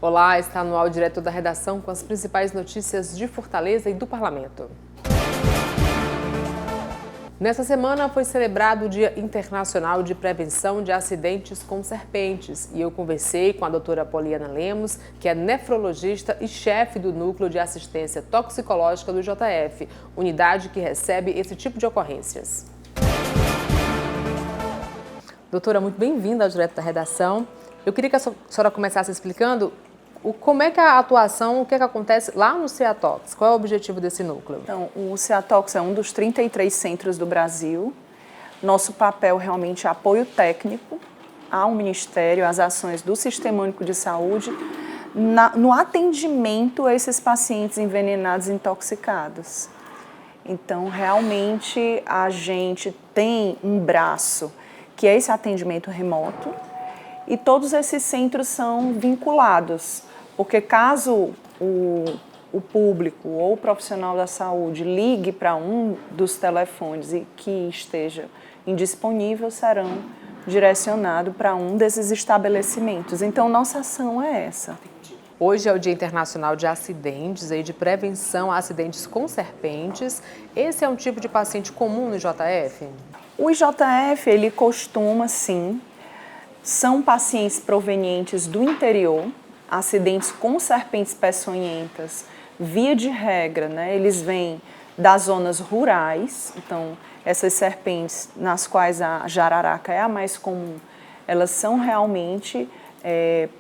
Olá, está no ar o Direto da Redação com as principais notícias de Fortaleza e do Parlamento. Nessa semana foi celebrado o Dia Internacional de Prevenção de Acidentes com Serpentes e eu conversei com a doutora Poliana Lemos, que é nefrologista e chefe do Núcleo de Assistência Toxicológica do IJF, unidade que recebe esse tipo de ocorrências. Doutora, muito bem-vinda ao Direto da Redação. Eu queria que a senhora começasse explicando como é que a atuação, o que é que acontece lá no CEATOX? Qual é o objetivo desse núcleo? Então, o CEATOX é um dos 33 centros do Brasil. Nosso papel realmente é apoio técnico ao Ministério, às ações do Sistema Único de Saúde, no atendimento a esses pacientes envenenados e intoxicados. Então, realmente, a gente tem um braço que é esse atendimento remoto e todos esses centros são vinculados. Porque caso o público ou o profissional da saúde ligue para um dos telefones e que esteja indisponível, serão direcionados para um desses estabelecimentos. Então, nossa ação é essa. Hoje é o Dia Internacional de Acidentes e de Prevenção a Acidentes com Serpentes. Esse é um tipo de paciente comum no IJF? O IJF, ele costuma, sim, são pacientes provenientes do interior, acidentes com serpentes peçonhentas, via de regra, né, eles vêm das zonas rurais, então essas serpentes nas quais a jararaca é a mais comum, elas são realmente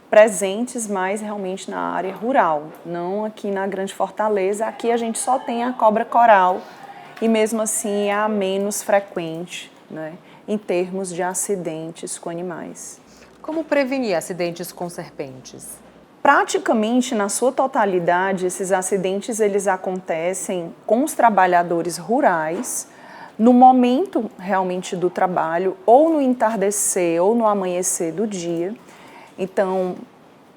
presentes mais realmente na área rural, não aqui na Grande Fortaleza. Aqui a gente só tem a cobra coral e mesmo assim é a menos frequente, né, em termos de acidentes com animais. Como prevenir acidentes com serpentes? Praticamente, na sua totalidade, esses acidentes eles acontecem com os trabalhadores rurais, no momento realmente do trabalho, ou no entardecer, ou no amanhecer do dia. Então,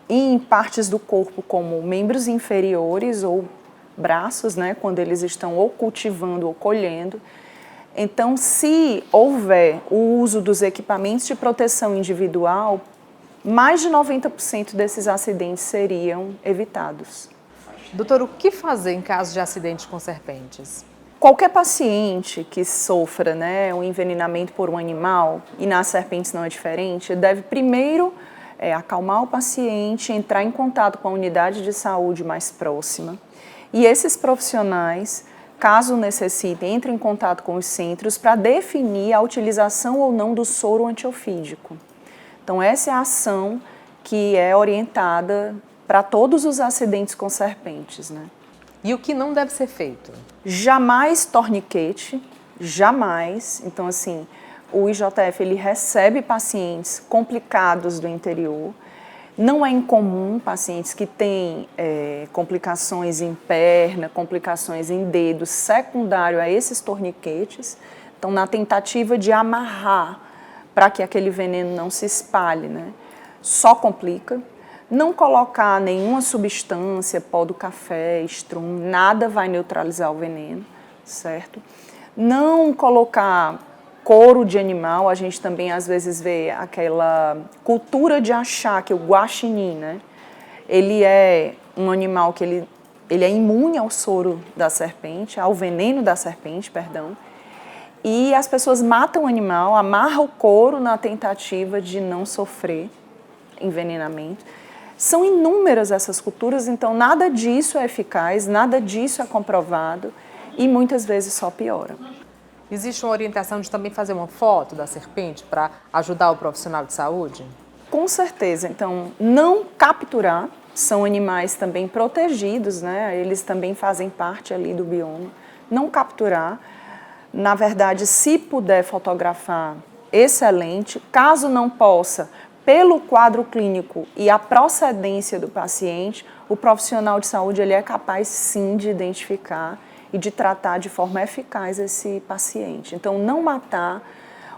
em partes do corpo como membros inferiores ou braços, né, quando eles estão ou cultivando ou colhendo. Então, se houver o uso dos equipamentos de proteção individual, mais de 90% desses acidentes seriam evitados. Doutor, o que fazer em caso de acidente com serpentes? Qualquer paciente que sofra, né, um envenenamento por um animal, e nas serpentes não é diferente, deve primeiro acalmar o paciente, entrar em contato com a unidade de saúde mais próxima. E esses profissionais, caso necessitem, entrem em contato com os centros para definir a utilização ou não do soro antiofídico. Então, essa é a ação que é orientada para todos os acidentes com serpentes, né? E o que não deve ser feito? Jamais torniquete, jamais. Então, assim, o IJF ele recebe pacientes complicados do interior. Não é incomum pacientes que têm complicações em perna, complicações em dedos, secundário a esses torniquetes. Então, na tentativa de amarrar para que aquele veneno não se espalhe, né? Só complica. Não colocar nenhuma substância, pó do café, estrume, nada vai neutralizar o veneno, certo? Não colocar couro de animal, a gente também às vezes vê aquela cultura de achar que o guaxinim, né? Ele é um animal que ele é imune ao soro da serpente, ao veneno da serpente, perdão. E as pessoas matam o animal, amarram o couro na tentativa de não sofrer envenenamento. São inúmeras essas culturas, então nada disso é eficaz, nada disso é comprovado e muitas vezes só piora. Existe uma orientação de também fazer uma foto da serpente para ajudar o profissional de saúde? Com certeza. Então, não capturar, são animais também protegidos, né? Eles também fazem parte ali do bioma. Não capturar. Na verdade, se puder fotografar, excelente. Caso não possa, pelo quadro clínico e a procedência do paciente, o profissional de saúde ele é capaz sim de identificar e de tratar de forma eficaz esse paciente. Então, não matar.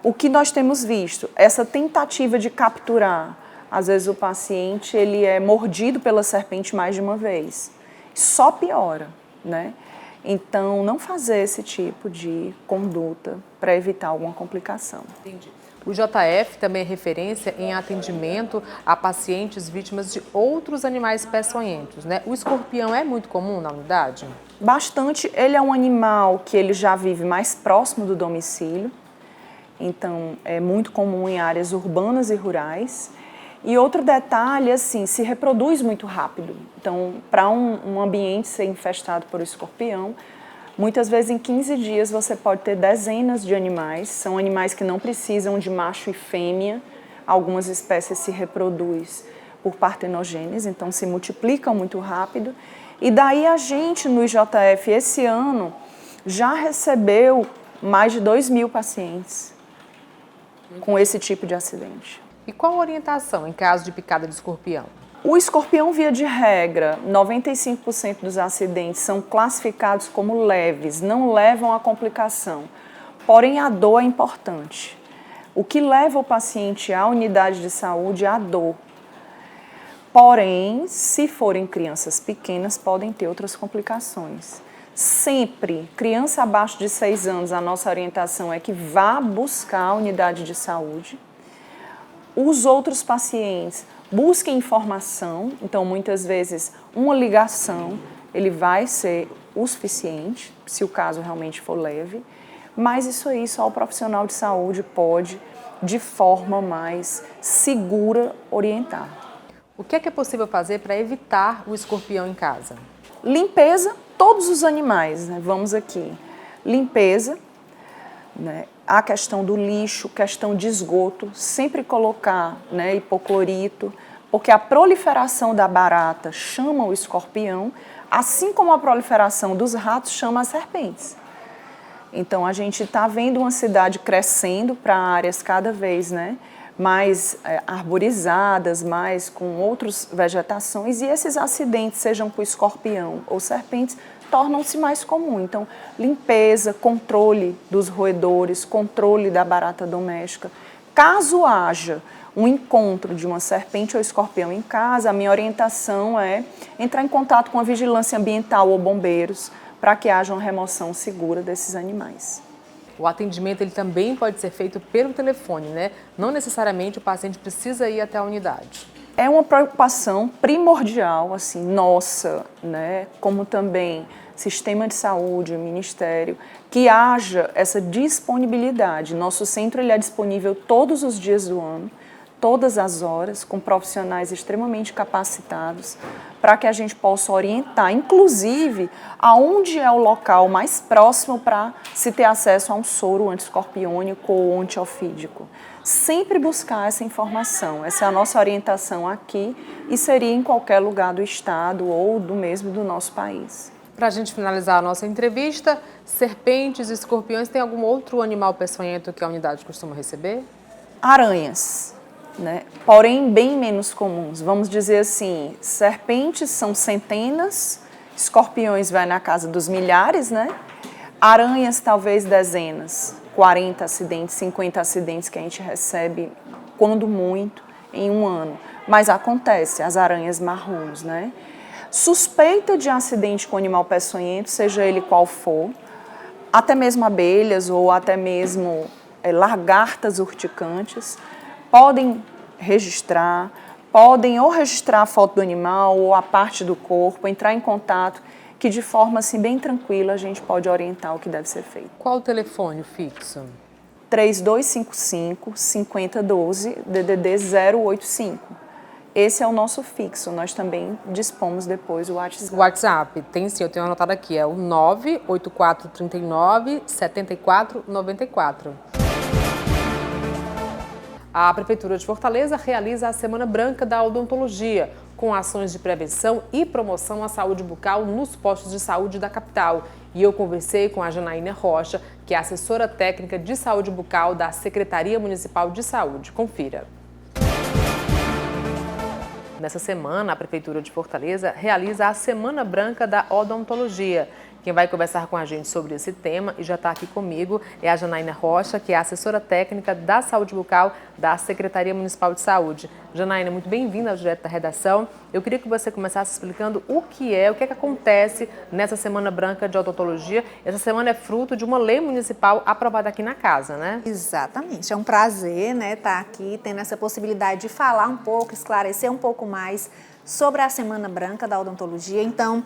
O que nós temos visto, essa tentativa de capturar, às vezes o paciente ele é mordido pela serpente mais de uma vez. Só piora, né? Então, não fazer esse tipo de conduta para evitar alguma complicação. Entendi. O JF também é referência em atendimento a pacientes vítimas de outros animais peçonhentos, né? O escorpião é muito comum na unidade? Bastante. Ele é um animal que ele já vive mais próximo do domicílio, então é muito comum em áreas urbanas e rurais. E outro detalhe, assim, se reproduz muito rápido. Então, para um ambiente ser infestado por escorpião, muitas vezes em 15 dias você pode ter dezenas de animais. São animais que não precisam de macho e fêmea. Algumas espécies se reproduzem por partenogênese, então se multiplicam muito rápido. E daí a gente no IJF esse ano já recebeu mais de 2.000 pacientes com esse tipo de acidente. E qual a orientação em caso de picada de escorpião? O escorpião, via de regra, 95% dos acidentes são classificados como leves, não levam a complicação. Porém, a dor é importante. O que leva o paciente à unidade de saúde é a dor. Porém, se forem crianças pequenas, podem ter outras complicações. Sempre, criança abaixo de 6 anos, a nossa orientação é que vá buscar a unidade de saúde. Os outros pacientes busquem informação, então muitas vezes uma ligação ele vai ser o suficiente, se o caso realmente for leve, mas isso aí só o profissional de saúde pode, de forma mais segura, orientar. O que é possível fazer para evitar o escorpião em casa? Limpeza, todos os animais, né? Vamos aqui. Limpeza, né? A questão do lixo, questão de esgoto, sempre colocar, né, hipoclorito, porque a proliferação da barata chama o escorpião, assim como a proliferação dos ratos chama as serpentes. Então a gente está vendo uma cidade crescendo para áreas cada vez, né, mais arborizadas, mais com outras vegetações, e esses acidentes, sejam com escorpião ou serpentes, tornam-se mais comuns. Então, limpeza, controle dos roedores, controle da barata doméstica. Caso haja um encontro de uma serpente ou escorpião em casa, a minha orientação é entrar em contato com a vigilância ambiental ou bombeiros para que haja uma remoção segura desses animais. O atendimento ele também pode ser feito pelo telefone, né? Não necessariamente o paciente precisa ir até a unidade. É uma preocupação primordial, assim, nossa, né? Como também sistema de saúde, ministério, que haja essa disponibilidade. Nosso centro ele é disponível todos os dias do ano, todas as horas, com profissionais extremamente capacitados, para que a gente possa orientar, inclusive, aonde é o local mais próximo para se ter acesso a um soro antiescorpiônico ou antiofídico. Sempre buscar essa informação, essa é a nossa orientação aqui e seria em qualquer lugar do estado ou do nosso país. Para a gente finalizar a nossa entrevista, serpentes e escorpiões, tem algum outro animal peçonhento que a unidade costuma receber? Aranhas, né? Porém bem menos comuns. Vamos dizer assim, serpentes são centenas, escorpiões vai na casa dos milhares, né? Aranhas talvez dezenas, 40 acidentes, 50 acidentes que a gente recebe, quando muito, em um ano. Mas acontece, as aranhas marrons, né? Suspeita de acidente com animal peçonhento, seja ele qual for, até mesmo abelhas ou até mesmo lagartas urticantes, podem registrar, podem ou registrar a foto do animal ou a parte do corpo, entrar em contato, que de forma assim bem tranquila a gente pode orientar o que deve ser feito. Qual o telefone fixo? 3255-5012, DDD 085. Esse é o nosso fixo, nós também dispomos depois o WhatsApp. O WhatsApp, tem sim, eu tenho anotado aqui, é o 98439-7494. A Prefeitura de Fortaleza realiza a Semana Branca da Odontologia, com ações de prevenção e promoção à saúde bucal nos postos de saúde da capital. E eu conversei com a Janaína Rocha, que é assessora técnica de saúde bucal da Secretaria Municipal de Saúde. Confira. Nessa semana, a Prefeitura de Fortaleza realiza a Semana Branca da Odontologia, Quem vai conversar com a gente sobre esse tema e já está aqui comigo é a Janaína Rocha, que é assessora técnica da saúde bucal da Secretaria Municipal de Saúde. Janaína, muito bem-vinda ao Direto da Redação. Eu queria que você começasse explicando o que é que acontece nessa Semana Branca de Odontologia. Essa semana é fruto de uma lei municipal aprovada aqui na casa, né? Exatamente. É um prazer, né, estar aqui, tendo essa possibilidade de falar um pouco, esclarecer um pouco mais sobre a Semana Branca da Odontologia. Então,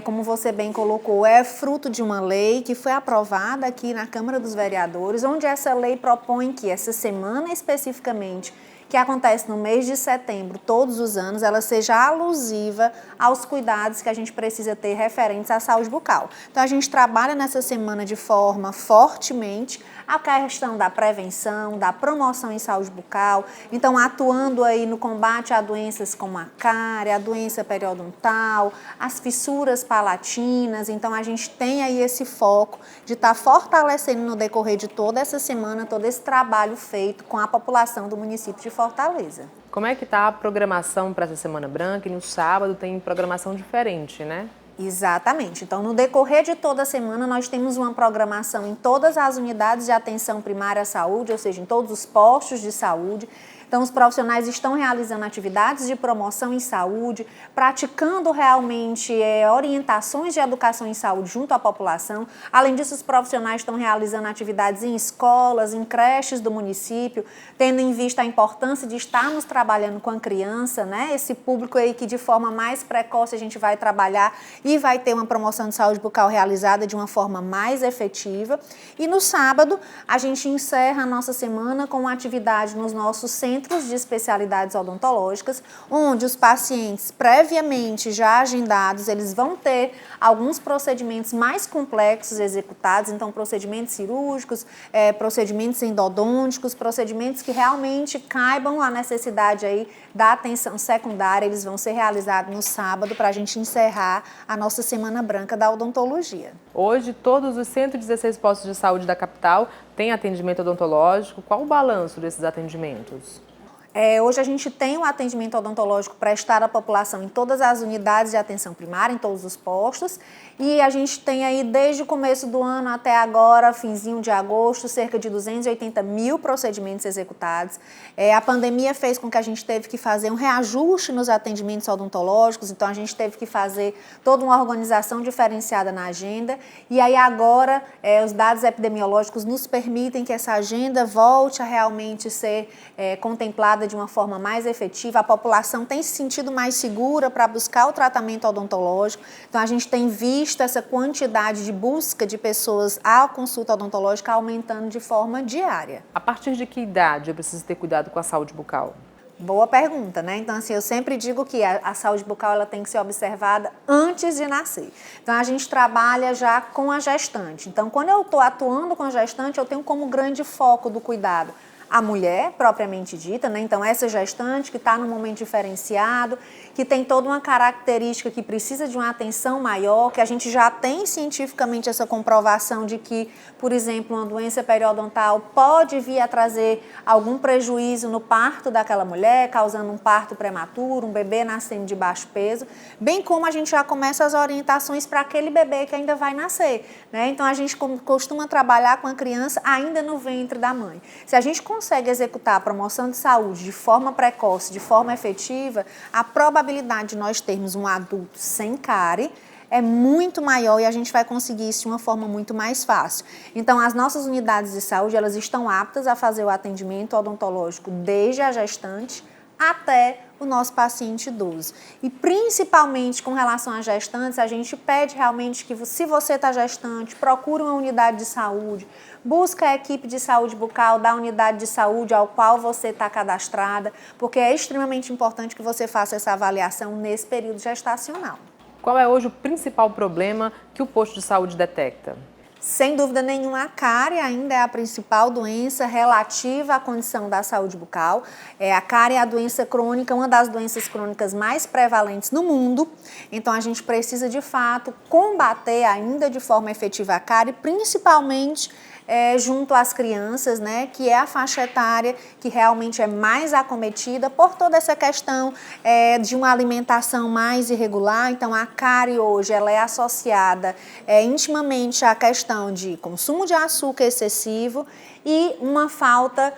como você bem colocou, é fruto de uma lei que foi aprovada aqui na Câmara dos Vereadores, onde essa lei propõe que essa semana especificamente, que acontece no mês de setembro, todos os anos, ela seja alusiva aos cuidados que a gente precisa ter referentes à saúde bucal. Então, a gente trabalha nessa semana de forma fortemente a questão da prevenção, da promoção em saúde bucal, então atuando aí no combate a doenças como a cárie, a doença periodontal, as fissuras palatinas. Então a gente tem aí esse foco de estar fortalecendo no decorrer de toda essa semana, todo esse trabalho feito com a população do município de Fortaleza. Como é que está a programação para essa Semana Branca? E no sábado tem programação diferente, né? Exatamente. Então, no decorrer de toda a semana, nós temos uma programação em todas as unidades de atenção primária à saúde, ou seja, em todos os postos de saúde. Então, os profissionais estão realizando atividades de promoção em saúde, praticando realmente orientações de educação em saúde junto à população. Além disso, os profissionais estão realizando atividades em escolas, em creches do município, tendo em vista a importância de estarmos trabalhando com a criança, né? Esse público aí que de forma mais precoce a gente vai trabalhar e vai ter uma promoção de saúde bucal realizada de uma forma mais efetiva. E no sábado, a gente encerra a nossa semana com uma atividade nos nossos centros de especialidades odontológicas, onde os pacientes previamente já agendados, eles vão ter alguns procedimentos mais complexos executados, então procedimentos cirúrgicos, procedimentos endodônticos, procedimentos que realmente caibam a necessidade aí da atenção secundária, eles vão ser realizados no sábado para a gente encerrar a nossa Semana Branca da Odontologia. Hoje, todos os 116 postos de saúde da capital têm atendimento odontológico. Qual o balanço desses atendimentos? Hoje a gente tem um atendimento odontológico prestado à população em todas as unidades de atenção primária, em todos os postos, e a gente tem aí desde o começo do ano até agora, finzinho de agosto, cerca de 280 mil procedimentos executados. A pandemia fez com que a gente teve que fazer um reajuste nos atendimentos odontológicos, então a gente teve que fazer toda uma organização diferenciada na agenda, e aí agora os dados epidemiológicos nos permitem que essa agenda volte a realmente ser contemplada de uma forma mais efetiva. A população tem se sentido mais segura para buscar o tratamento odontológico. Então, a gente tem visto essa quantidade de busca de pessoas à consulta odontológica aumentando de forma diária. A partir de que idade eu preciso ter cuidado com a saúde bucal? Boa pergunta, né? Então, assim, eu sempre digo que a saúde bucal ela tem que ser observada antes de nascer. Então, a gente trabalha já com a gestante. Então, quando eu estou atuando com a gestante, eu tenho como grande foco do cuidado a mulher, propriamente dita, né? Então essa gestante que está num momento diferenciado, que tem toda uma característica que precisa de uma atenção maior, que a gente já tem cientificamente essa comprovação de que, por exemplo, uma doença periodontal pode vir a trazer algum prejuízo no parto daquela mulher, causando um parto prematuro, um bebê nascendo de baixo peso, bem como a gente já começa as orientações para aquele bebê que ainda vai nascer, né? Então a gente costuma trabalhar com a criança ainda no ventre da mãe. Se a gente consegue executar a promoção de saúde de forma precoce, de forma efetiva, a probabilidade de nós termos um adulto sem cárie é muito maior e a gente vai conseguir isso de uma forma muito mais fácil. Então, as nossas unidades de saúde, elas estão aptas a fazer o atendimento odontológico desde a gestante até o nosso paciente idoso. E principalmente com relação às gestantes, a gente pede realmente que, se você está gestante, procure uma unidade de saúde, busca a equipe de saúde bucal da unidade de saúde ao qual você está cadastrada, porque é extremamente importante que você faça essa avaliação nesse período gestacional. Qual é hoje o principal problema que o posto de saúde detecta? Sem dúvida nenhuma, a cárie ainda é a principal doença relativa à condição da saúde bucal. A cárie é a doença crônica, uma das doenças crônicas mais prevalentes no mundo. Então, a gente precisa, de fato, combater ainda de forma efetiva a cárie, principalmente junto às crianças, né, que é a faixa etária que realmente é mais acometida por toda essa questão de uma alimentação mais irregular. Então, a cárie hoje ela é associada intimamente à questão de consumo de açúcar excessivo e uma falta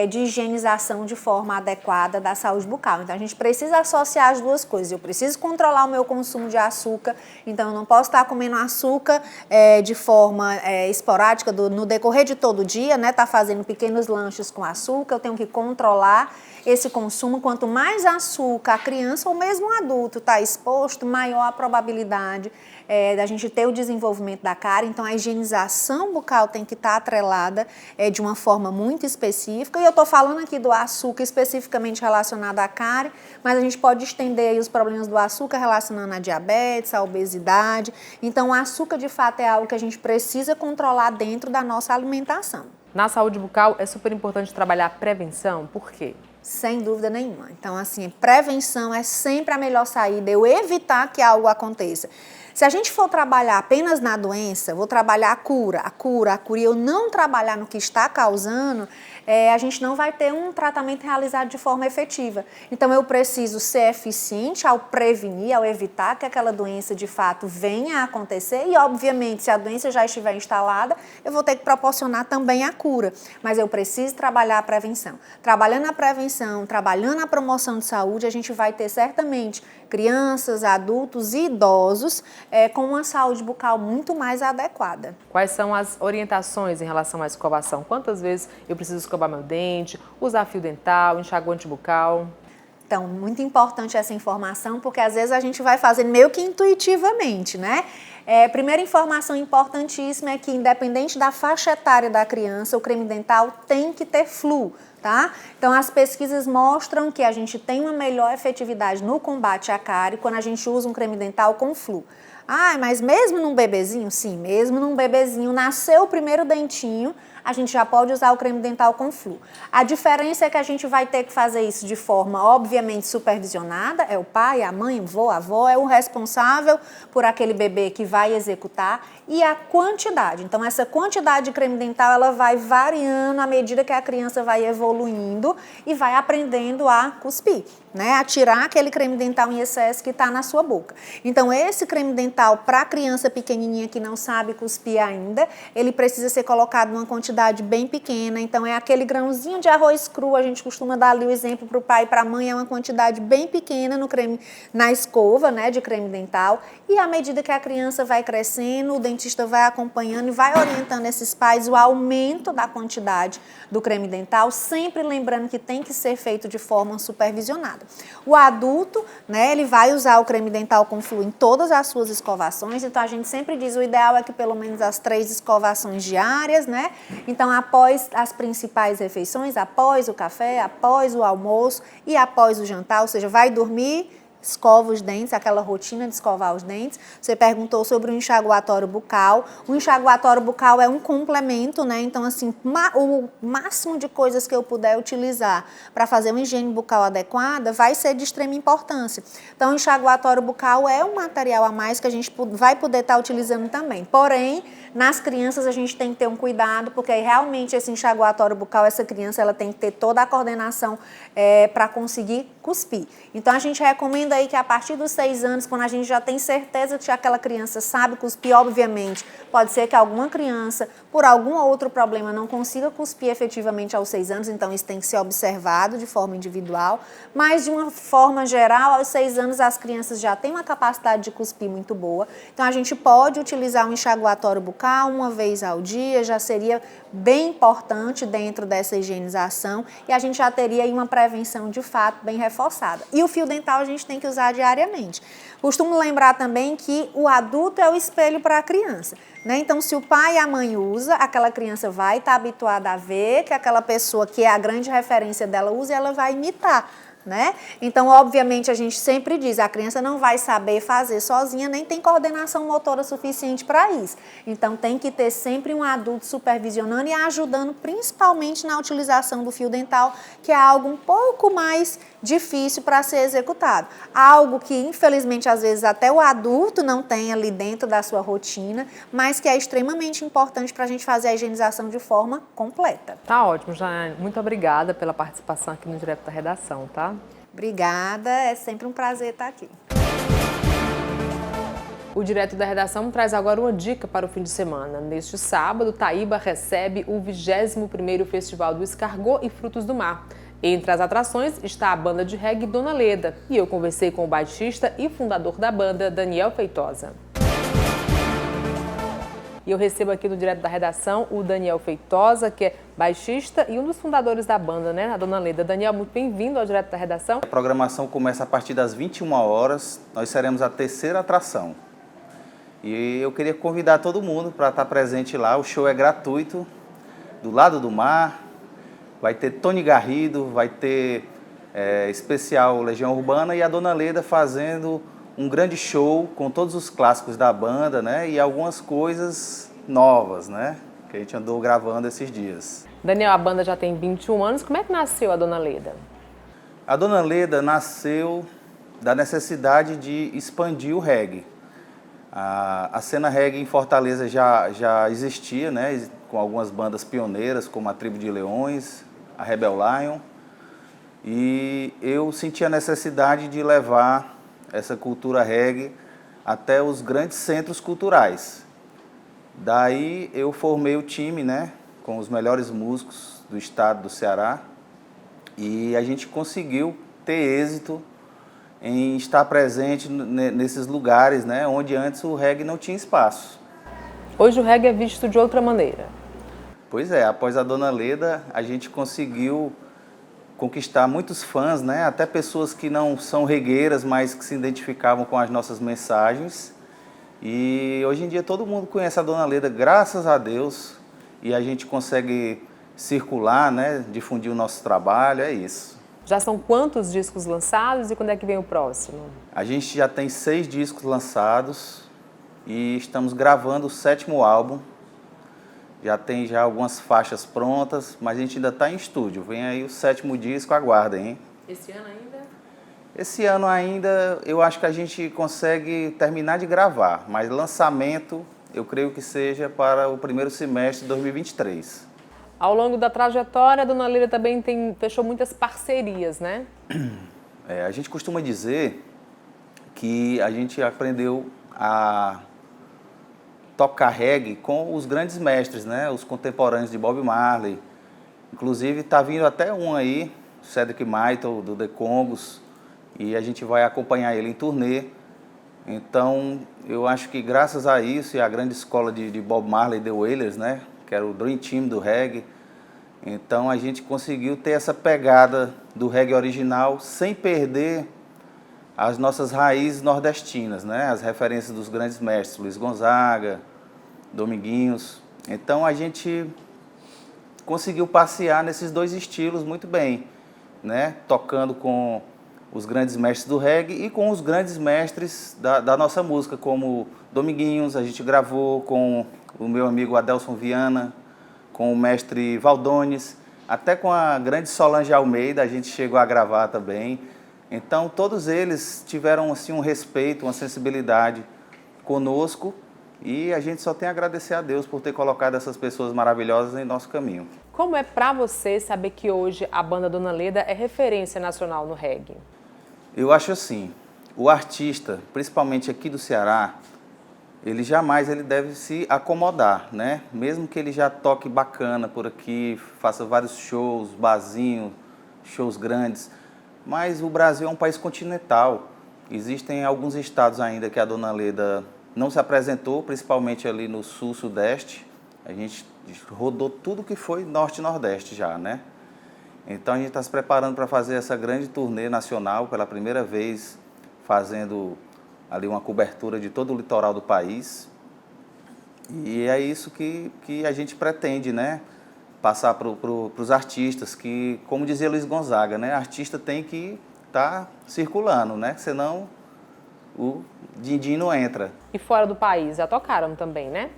de higienização de forma adequada da saúde bucal. Então, a gente precisa associar as duas coisas. Eu preciso controlar o meu consumo de açúcar, então eu não posso estar comendo açúcar de forma esporádica no decorrer de todo o dia, né? Tá fazendo pequenos lanches com açúcar, eu tenho que controlar esse consumo. Quanto mais açúcar a criança ou mesmo o adulto está exposto, maior a probabilidade da gente ter o desenvolvimento da cárie. Então, a higienização bucal tem que estar atrelada de uma forma muito específica. E eu estou falando aqui do açúcar especificamente relacionado à cárie, mas a gente pode estender aí os problemas do açúcar relacionando à diabetes, à obesidade. Então, o açúcar, de fato, é algo que a gente precisa controlar dentro da nossa alimentação. Na saúde bucal, é super importante trabalhar a prevenção. Por quê? Sem dúvida nenhuma. Então, assim, prevenção é sempre a melhor saída, eu evitar que algo aconteça. Se a gente for trabalhar apenas na doença, vou trabalhar a cura, e eu não trabalhar no que está causando, a gente não vai ter um tratamento realizado de forma efetiva. Então, eu preciso ser eficiente ao prevenir, ao evitar que aquela doença, de fato, venha a acontecer. E, obviamente, se a doença já estiver instalada, eu vou ter que proporcionar também a cura. Mas eu preciso trabalhar a prevenção. Trabalhando a prevenção, trabalhando a promoção de saúde, a gente vai ter, certamente, crianças, adultos e idosos com uma saúde bucal muito mais adequada. Quais são as orientações em relação à escovação? Quantas vezes eu preciso escovar meu dente, usar fio dental, enxaguante bucal? Então, muito importante essa informação, porque às vezes a gente vai fazendo meio que intuitivamente, né? Primeira informação importantíssima é que, independente da faixa etária da criança, o creme dental tem que ter flu. Tá? Então, as pesquisas mostram que a gente tem uma melhor efetividade no combate à cárie quando a gente usa um creme dental com flu. Mas mesmo num bebezinho? Sim, mesmo num bebezinho, nasceu o primeiro dentinho, a gente já pode usar o creme dental com flu. A diferença é que a gente vai ter que fazer isso de forma, obviamente, supervisionada, é o pai, a mãe, o vô, a avó, é o responsável por aquele bebê que vai executar, e a quantidade. Então, essa quantidade de creme dental, ela vai variando à medida que a criança vai evoluindo e vai aprendendo a cuspir, né? A tirar aquele creme dental em excesso que está na sua boca. Então, esse creme dental, para a criança pequenininha que não sabe cuspir ainda, ele precisa ser colocado numa quantidade bem pequena. Então, é aquele grãozinho de arroz cru, a gente costuma dar ali o exemplo para o pai e para a mãe, é uma quantidade bem pequena no creme, na escova, né, de creme dental. E à medida que a criança vai crescendo, o dentista vai acompanhando e vai orientando esses pais o aumento da quantidade do creme dental, sempre lembrando que tem que ser feito de forma supervisionada. O adulto, né, ele vai usar o creme dental com flu em todas as suas escovações, então a gente sempre diz o ideal é que pelo menos as 3 escovações diárias, né? Então, após as principais refeições, após o café, após o almoço e após o jantar, ou seja, vai dormir, escova os dentes, aquela rotina de escovar os dentes. Você perguntou sobre o enxaguatório bucal. O enxaguatório bucal é um complemento, né? Então, assim, o máximo de coisas que eu puder utilizar para fazer uma higiene bucal adequada vai ser de extrema importância. Então, o enxaguatório bucal é um material a mais que a gente vai poder estar utilizando também. Porém, nas crianças a gente tem que ter um cuidado, porque realmente esse enxaguatório bucal, essa criança, ela tem que ter toda a coordenação para conseguir cuspir. Então, a gente recomenda aí que a partir dos 6 anos, quando a gente já tem certeza que aquela criança sabe cuspir, obviamente, pode ser que alguma criança, por algum outro problema, não consiga cuspir efetivamente aos 6 anos, então isso tem que ser observado de forma individual, mas de uma forma geral, aos 6 anos as crianças já têm uma capacidade de cuspir muito boa, então a gente pode utilizar um enxaguatório bucal uma vez ao dia, já seria bem importante dentro dessa higienização e a gente já teria aí uma prevenção de fato bem reforçada. E o fio dental a gente tem que usar diariamente. Costumo lembrar também que o adulto é o espelho para a criança, né? Então, se o pai e a mãe usa, aquela criança vai estar habituada a ver que aquela pessoa que é a grande referência dela usa e ela vai imitar, né? Então, obviamente, a gente sempre diz, a criança não vai saber fazer sozinha, nem tem coordenação motora suficiente para isso. Então, tem que ter sempre um adulto supervisionando e ajudando, principalmente na utilização do fio dental, que é algo um pouco mais difícil para ser executado. Algo que, infelizmente, às vezes até o adulto não tem ali dentro da sua rotina, mas que é extremamente importante para a gente fazer a higienização de forma completa. Tá ótimo, Janaína. Muito obrigada pela participação aqui no Direto da Redação, tá? Obrigada, é sempre um prazer estar aqui. O Direto da Redação traz agora uma dica para o fim de semana. Neste sábado, Taíba recebe o 21º Festival do Escargot e Frutos do Mar. Entre as atrações está a banda de reggae Dona Leda, e eu conversei com o baixista e fundador da banda, Daniel Feitosa. E eu recebo aqui no Direto da Redação o Daniel Feitosa, que é baixista e um dos fundadores da banda, né, a Dona Leda. Daniel, muito bem-vindo ao Direto da Redação. A programação começa a partir das 21 horas, nós seremos a terceira atração. E eu queria convidar todo mundo para estar presente lá, o show é gratuito, do lado do mar. Vai ter Tony Garrido, vai ter especial Legião Urbana e a Dona Leda fazendo um grande show com todos os clássicos da banda, né? E algumas coisas novas, né? Que a gente andou gravando esses dias. Daniel, a banda já tem 21 anos. Como é que nasceu a Dona Leda? A Dona Leda nasceu da necessidade de expandir o reggae. A cena reggae em Fortaleza já existia, né? Com algumas bandas pioneiras, como a Tribo de Leões, a Rebel Lion, e eu senti a necessidade de levar essa cultura reggae até os grandes centros culturais. Daí eu formei o time, né, com os melhores músicos do estado do Ceará, e a gente conseguiu ter êxito em estar presente nesses lugares, né, onde antes o reggae não tinha espaço. Hoje o reggae é visto de outra maneira. Pois é, após a Dona Leda, a gente conseguiu conquistar muitos fãs, né? Até pessoas que não são regueiras, mas que se identificavam com as nossas mensagens. E hoje em dia todo mundo conhece a Dona Leda, graças a Deus, e a gente consegue circular, né? Difundir o nosso trabalho, é isso. Já são quantos discos lançados e quando é que vem o próximo? A gente já tem 6 discos lançados e estamos gravando o 7º álbum. Já tem algumas faixas prontas, mas a gente ainda está em estúdio. Vem aí o 7º disco, aguardem, hein? Esse ano ainda? Esse ano ainda, eu acho que a gente consegue terminar de gravar, mas lançamento, eu creio que seja para o primeiro semestre de 2023. Ao longo da trajetória, a Dona Leda também fechou muitas parcerias, né? A gente costuma dizer que a gente aprendeu a tocar reggae com os grandes mestres, né? Os contemporâneos de Bob Marley. Inclusive está vindo até um aí, Cedric Mytle, do The Congos, e a gente vai acompanhar ele em turnê. Então, eu acho que graças a isso e a grande escola de Bob Marley, The Wailers, né? Que era o Dream Team do reggae, então a gente conseguiu ter essa pegada do reggae original sem perder as nossas raízes nordestinas, né? As referências dos grandes mestres, Luiz Gonzaga, Dominguinhos. Então a gente conseguiu passear nesses dois estilos muito bem, né? Tocando com os grandes mestres do reggae e com os grandes mestres da nossa música, como Dominguinhos, a gente gravou com o meu amigo Adelson Viana, com o mestre Valdones, até com a grande Solange Almeida a gente chegou a gravar também. Então, todos eles tiveram assim, um respeito, uma sensibilidade conosco e a gente só tem a agradecer a Deus por ter colocado essas pessoas maravilhosas em nosso caminho. Como é para você saber que hoje a banda Dona Leda é referência nacional no reggae? Eu acho assim, o artista, principalmente aqui do Ceará, ele jamais deve se acomodar, né? Mesmo que ele já toque bacana por aqui, faça vários shows, barzinhos, shows grandes, mas o Brasil é um país continental. Existem alguns estados ainda que a Dona Leda não se apresentou, principalmente ali no sul, sudeste. A gente rodou tudo que foi norte e nordeste já, né? Então a gente está se preparando para fazer essa grande turnê nacional, pela primeira vez fazendo ali uma cobertura de todo o litoral do país. E é isso que a gente pretende, né? Passar para os artistas, que, como dizia Luiz Gonzaga, né? Artista tem que estar circulando, né? Senão o din-din não entra. E fora do país, já tocaram também, né?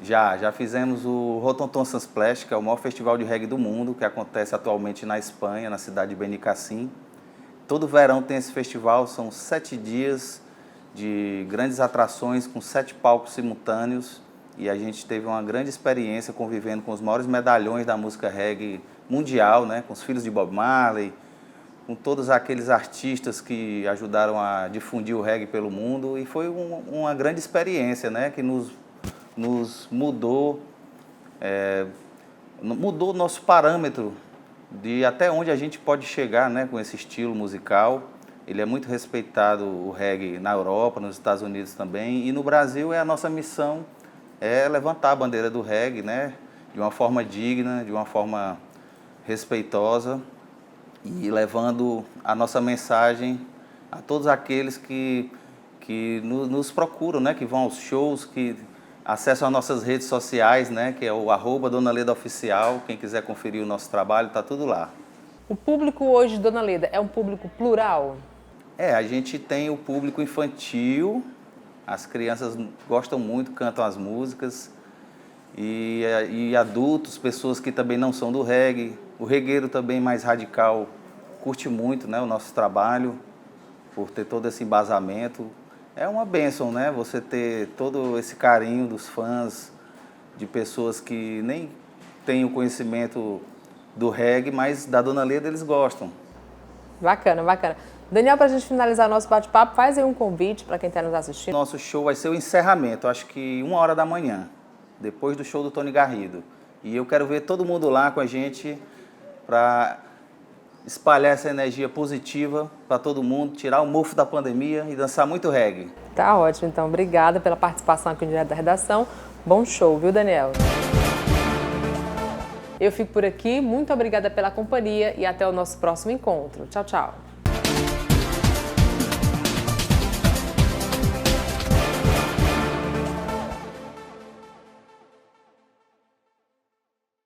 Já fizemos o Rotonton Sunsplash, que é o maior festival de reggae do mundo, que acontece atualmente na Espanha, na cidade de Benicassim. Todo verão tem esse festival, são 7 dias de grandes atrações com 7 palcos simultâneos, e a gente teve uma grande experiência convivendo com os maiores medalhões da música reggae mundial, né? Com os filhos de Bob Marley, com todos aqueles artistas que ajudaram a difundir o reggae pelo mundo, e foi uma grande experiência, né? Que nos mudou, mudou o nosso parâmetro de até onde a gente pode chegar, né, com esse estilo musical. Ele é muito respeitado, o reggae, na Europa, nos Estados Unidos também, e no Brasil a nossa missão é levantar a bandeira do reggae, né, de uma forma digna, de uma forma respeitosa, e levando a nossa mensagem a todos aqueles que nos procuram, né, que vão aos shows, que acessam as nossas redes sociais, né, que é o @DonaLedaOficial. Quem quiser conferir o nosso trabalho, está tudo lá. O público hoje de Dona Leda é um público plural? A gente tem o público infantil, as crianças gostam muito, cantam as músicas, e adultos, pessoas que também não são do reggae. O regueiro também mais radical curte muito, né, o nosso trabalho, por ter todo esse embasamento. É uma bênção, né? Você ter todo esse carinho dos fãs, de pessoas que nem têm o conhecimento do reggae, mas da Dona Leda eles gostam. Bacana, bacana. Daniel, para a gente finalizar nosso bate-papo, faz aí um convite para quem está nos assistindo. Nosso show vai ser o encerramento, acho que 1h da manhã, depois do show do Tony Garrido. E eu quero ver todo mundo lá com a gente para espalhar essa energia positiva para todo mundo, tirar o mofo da pandemia e dançar muito reggae. Tá ótimo, então. Obrigada pela participação aqui no Direto da Redação. Bom show, viu, Daniel? Eu fico por aqui. Muito obrigada pela companhia e até o nosso próximo encontro. Tchau, tchau.